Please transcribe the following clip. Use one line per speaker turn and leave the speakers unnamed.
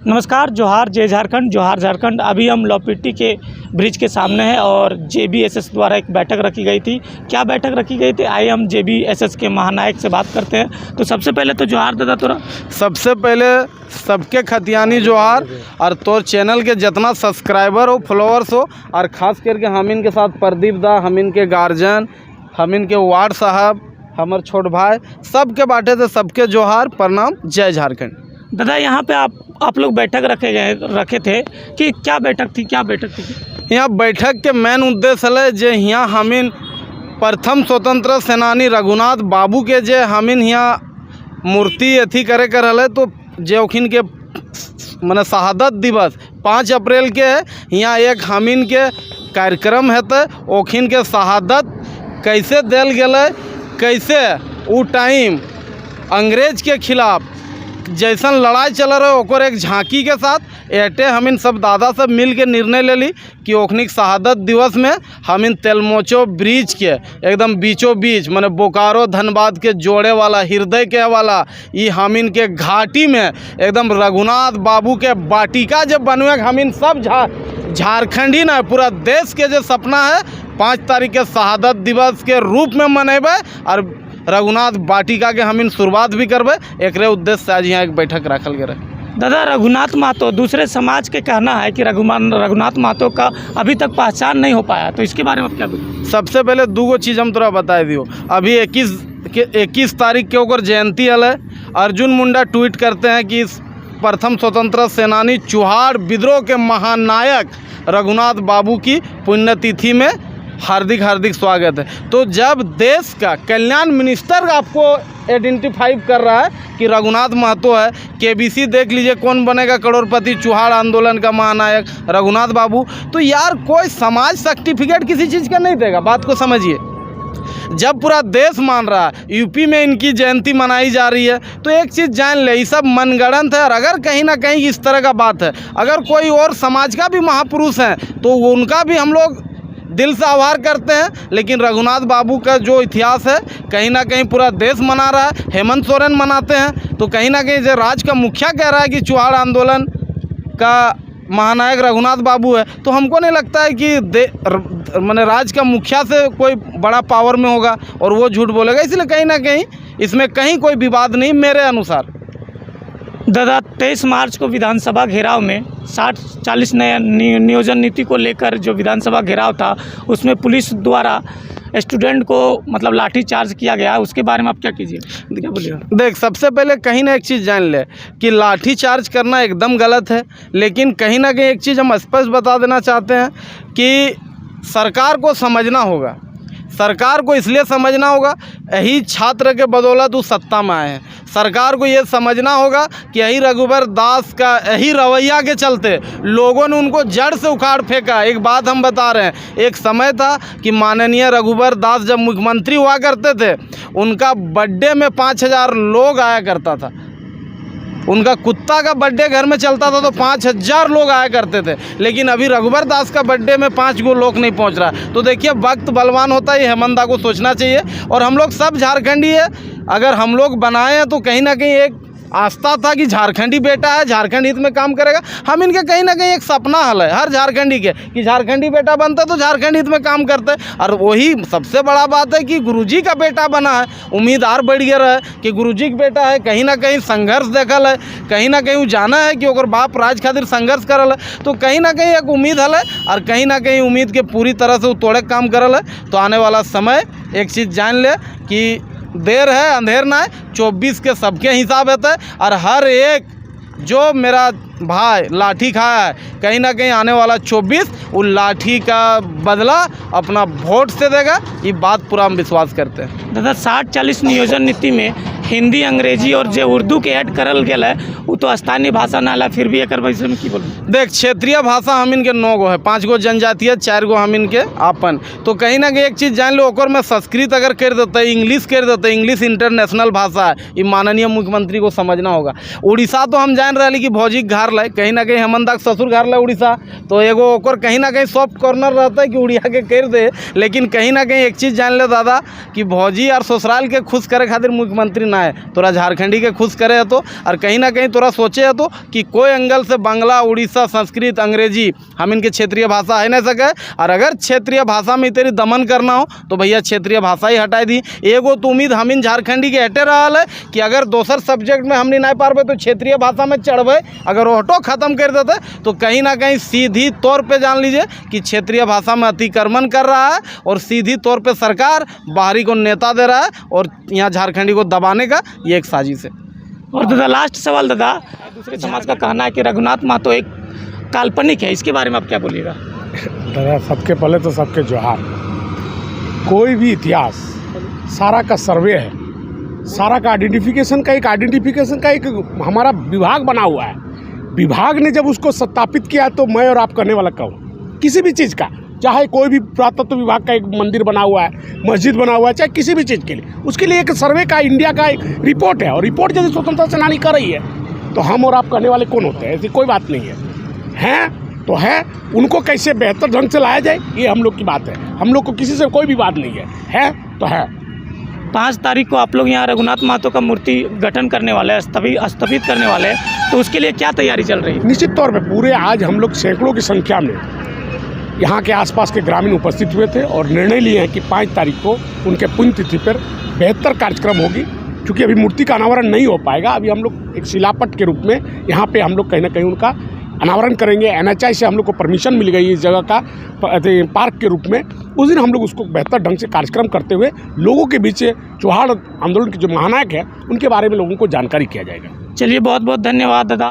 नमस्कार, जोहार जय झारखंड, जोहार झारखंड। अभी हम लौपिट्टी के ब्रिज के सामने हैं और जेबीएसएस द्वारा एक बैठक रखी गई थी। क्या बैठक रखी गई थी, आइए हम जेबीएसएस के महानायक से बात करते हैं। तो सबसे पहले तो जोहार दादा तोरा।
सबसे पहले सबके खतियानी जोहार और तोर चैनल के जितना सब्सक्राइबर हो, फॉलोअर्स हो, और ख़ास करके हम इनके साथ प्रदीप दा, हम इनके गार्जियन, हम इनके वार्ड साहब, हमारे छोट भाई, सबके बाटे से सबके जोहार, प्रणाम, जय झारखंड।
दादा यहाँ पे आप लोग बैठक रखे थे कि क्या बैठक थी?
यहाँ बैठक के मेन उद्देश्य है जे यहाँ हमिन प्रथम स्वतंत्र सेनानी रघुनाथ बाबू के जे हमिन यहाँ मूर्ति अथी करे कर रहे, तो जे ओखिन के मने शहादत दिवस 5 अप्रैल के है, यहाँ एक हमिन के कार्यक्रम हेतु ओखिन के शहादत कैसे दिल गए, कैसे वो टाइम अंग्रेज के खिलाफ जैसन लड़ाई चल रहा है ओकर एक झांकी के साथ एटे हमिन सब दादा सब मिल के निर्णय ले ली कि ओखनिक शहादत दिवस में हमिन तेलमोचो ब्रिज के एकदम बीचों बीच माने बोकारो धनबाद के जोड़े वाला, हृदय के वाला, ये हमिन के घाटी में एकदम रघुनाथ बाबू के बाटिका जब बनवे, हमिन सब झारखंडी ना पूरा देश के जो सपना है 5 तारीख के शहादत दिवस के रूप में मनेबे और रघुनाथ बाटिका के हमिन शुरुआत भी करबे। एक उद्देश्य से आज यहाँ एक बैठक रखल गए।
दादा, रघुनाथ महतो दूसरे समाज के कहना है कि रघुनाथ महतो का अभी तक पहचान नहीं हो पाया, तो इसके बारे में आप क्या बोलें?
सबसे पहले 2 चीज़ हम तोरा बता दियो। अभी 21 तारीख के ओकर जयंती है। अर्जुन मुंडा ट्वीट करते हैं कि प्रथम स्वतंत्र सेनानी चुहाड़ विद्रोह के महानायक रघुनाथ बाबू की पुण्यतिथि में हार्दिक हार्दिक स्वागत है। तो जब देश का कल्याण मिनिस्टर आपको आइडेंटिफाई कर रहा है कि रघुनाथ महतो है, केबीसी देख लीजिए कौन बनेगा करोड़पति, चुहाड़ आंदोलन का महानायक रघुनाथ बाबू, तो यार कोई समाज सर्टिफिकेट किसी चीज़ का नहीं देगा। बात को समझिए। जब पूरा देश मान रहा है, यूपी में इनकी जयंती मनाई जा रही है, तो एक चीज़ जान ले, ये सब मनगढ़ंत है। और अगर कहीं ना कहीं इस तरह का बात है, अगर कोई और समाज का भी महापुरुष हैं तो उनका भी हम लोग दिल से आभार करते हैं। लेकिन रघुनाथ बाबू का जो इतिहास है कहीं ना कहीं पूरा देश मना रहा है। हेमंत सोरेन मनाते हैं, तो कहीं ना कहीं जो राज्य का मुखिया कह रहा है कि चुहाड़ आंदोलन का महानायक रघुनाथ बाबू है, तो हमको नहीं लगता है कि माने राज्य का मुखिया से कोई बड़ा पावर में होगा और वो झूठ बोलेगा। इसलिए कहीं ना कहीं इसमें कहीं कोई विवाद नहीं मेरे अनुसार।
दादा, 23 मार्च को विधानसभा घेराव में 60-40 नया नियोजन नीति को लेकर जो विधानसभा घेराव था, उसमें पुलिस द्वारा स्टूडेंट को मतलब लाठी चार्ज किया गया, उसके बारे में आप क्या कीजिए, क्या बोलिएगा?
देख, सबसे पहले कहीं ना एक चीज़ जान ले कि लाठी चार्ज करना एकदम गलत है। लेकिन कहीं ना कहीं एक चीज़ हम स्पष्ट बता देना चाहते हैं कि सरकार को समझना होगा। सरकार को इसलिए समझना होगा, यही छात्र के बदौलत वो सत्ता में आए हैं। सरकार को ये समझना होगा कि यही रघुबर दास का यही रवैया के चलते लोगों ने उनको जड़ से उखाड़ फेंका। एक बात हम बता रहे हैं, एक समय था कि माननीय रघुबर दास जब मुख्यमंत्री हुआ करते थे, उनका बर्थडे में 5000 लोग आया करता था। उनका कुत्ता का बर्थडे घर में चलता था तो 5000 लोग आया करते थे। लेकिन अभी रघुबर दास का बर्थडे में 5 गो लोग नहीं पहुंच रहा। तो देखिए, वक्त बलवान होता है, ये हेमंत दा को सोचना चाहिए। और हम लोग सब झारखंडी है, अगर हम लोग बनाए हैं तो कहीं ना कहीं एक आस्था था कि झारखंडी बेटा है, झारखंड हित में काम करेगा। हम इनके कहीं ना कहीं एक सपना हल है हर झारखंडी के कि झारखंडी बेटा बनता तो झारखंड हित में काम करते हैं। और वही सबसे बड़ा बात है कि गुरुजी का बेटा बना है, उम्मीद और बढ़ गया है कि गुरुजी का बेटा है। कहीं ना कहीं संघर्ष देखल है, कहीं ना कहीं वो जाना है कि ओकर बाप राज खातिर संघर्ष करल है, तो कहीं ना कहीं एक उम्मीद हल है। और कहीं ना कहीं उम्मीद के पूरी तरह से वो तोड़े काम करल है। तो आने वाला समय एक चीज़ जान ले कि देर है अंधेर ना है, 24 के सबके हिसाब रहता है। और हर एक जो मेरा भाई लाठी खाया है, कहीं ना कहीं आने वाला 24 वो लाठी का बदला अपना वोट से देगा। ये बात पूरा हम विश्वास करते हैं।
दादा, 60-40 नियोजन नीति में हिंदी, अंग्रेजी और जो उर्दू के ऐड करल गया है, वो तो स्थानीय भाषा ना ला, फिर भी एक वजह में की बोलूँ?
देख, क्षेत्रीय भाषा हम इनके 9 गो है, 5 गो जनजातीय, 4 गो हम इनके आपन। तो कहीं ना कहीं एक चीज़ जान लो, ओकर में संस्कृत अगर कर देते हैं, इंग्लिश कर देते हैं, इंग्लिश इंटरनेशनल भाषा है, ये माननीय मुख्यमंत्री को समझना होगा। उड़ीसा तो हम जान रहे कि भौजी घर लाए, कहीं ना कहीं हेमंत दा ससुर घर लाए उड़ीसा, तो एगो ओकर कहीं ना कहीं सॉफ्ट कॉर्नर रहता है कि उड़िया के कर दे। लेकिन कहीं ना कहीं एक चीज़ जान ले दादा कि भौजी और ससुराल के खुश करे खातिर मुख्यमंत्री लेना है, तोरा झारखंडी के खुश करे तो, और कहीं ना कहीं तोरा सोचे तो कि कोई एंगल से बांग्ला, उड़ीसा, संस्कृत, अंग्रेजी हम इनके क्षेत्रीय भाषा है नहीं सके। और अगर क्षेत्रीय भाषा में तेरी दमन करना हो तो भैया क्षेत्रीय भाषा ही हटाई दी। एगो तो उम्मीद हम इन झारखंडी के हटे रहा है कि अगर दोसर सब्जेक्ट में हमने नहीं पारबे तो क्षेत्रीय भाषा में चढ़बे, अगर ऑटो ख़त्म कर देते तो कहीं ना कहीं सीधी तौर पे जान लीजिए कि क्षेत्रीय भाषा में अतिक्रमण कर रहा है और सीधी तौर पे सरकार बाहरी को नेता दे रहा है और यहाँ झारखंडी को दबाने का ये एक साजिश है।
और दादा लास्ट सवाल दादा, दूसरे समाज का कहना है कि रघुनाथ महतो एक काल्पनिक है, इसके बारे में आप क्या बोलिएगा?
दादा सबके पहले तो सबके जोहार। कोई भी इतिहास सारा का सर्वे है, सारा का आइडेंटिफिकेशन का एक हमारा विभाग बना हुआ है। विभाग ने जब उसको सत्यापित किया तो मैं और आप करने वाला कहूँ किसी भी चीज़ का, चाहे कोई भी पुरातत्व विभाग का एक मंदिर बना हुआ है, मस्जिद बना हुआ है, चाहे किसी भी चीज़ के लिए, उसके लिए एक सर्वे का इंडिया का एक रिपोर्ट है। और रिपोर्ट यदि स्वतंत्रता सेनानी कर रही है तो हम और आप करने वाले कौन होते हैं? ऐसी कोई बात नहीं है तो है, उनको कैसे बेहतर ढंग से लाया जाए ये हम लोग की बात है। हम लोग को किसी से कोई भी बात नहीं है तो है।
5 तारीख को आप लोग यहाँ रघुनाथ महतो का मूर्ति गठन करने वाले हैं, स्थापित करने वाले हैं, तो उसके लिए क्या तैयारी चल रही है?
निश्चित तौर पे पूरे आज हम लोग सैकड़ों की संख्या में यहाँ के आसपास के ग्रामीण उपस्थित हुए थे और निर्णय लिए हैं कि 5 तारीख को उनके पुण्यतिथि पर बेहतर कार्यक्रम होगी। क्योंकि अभी मूर्ति का अनावरण नहीं हो पाएगा, अभी हम लोग एक शिलापट के रूप में यहाँ पे हम लोग कहीं ना कहीं उनका अनावरण करेंगे। NHI से हम लोग को परमिशन मिल गई इस जगह का पार्क के रूप में। उस दिन हम लोग उसको बेहतर ढंग से कार्यक्रम करते हुए लोगों के बीच चौहान आंदोलन के जो महानायक हैं उनके बारे में लोगों को जानकारी किया जाएगा।
चलिए, बहुत बहुत धन्यवाद दादा।